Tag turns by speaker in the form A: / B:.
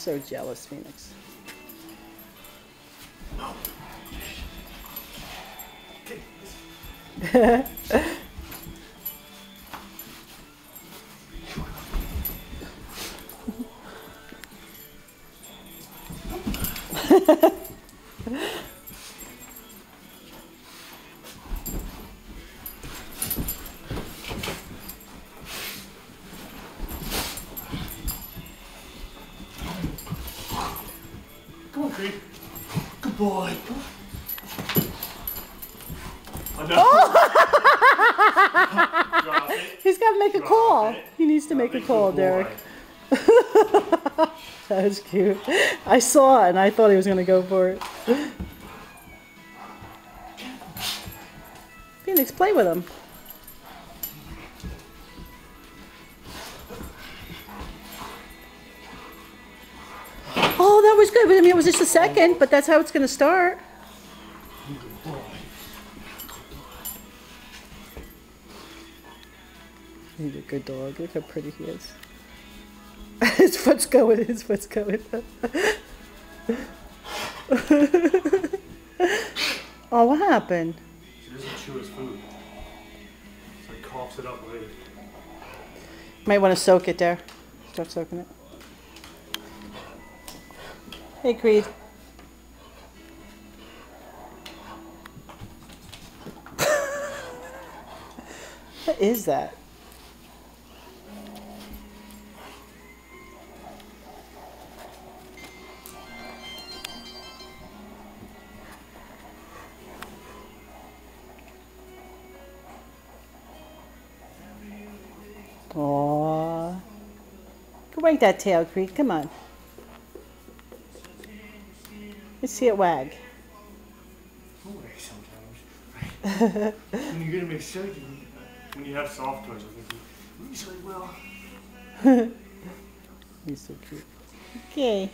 A: So jealous, Phoenix.
B: Come on, Creed. Good boy. Oh, no. Drop it.
A: He's got to make a
B: Drop
A: call.
B: it.
A: He needs to make a call,
B: Good
A: Derek.
B: boy.
A: That was cute. I saw it and I thought he was going to go for it. Phoenix, play with him. Oh, that was good. I mean, it was just a second, but that's how it's going to start.
B: Good boy.
A: He's a good dog. Look how pretty he is. His foot's going. His foot's going. Oh, what happened?
B: He doesn't chew his food. So he coughs it up later.
A: Might want to soak it there. Start soaking it. Hey, Creed. What is that? Aww. Go wag that tail, Creed. Come on. Let's see it wag.
B: He'll wag sometimes. When you get him excited, when you have soft toys, I think he usually will.
A: He's so cute. Okay.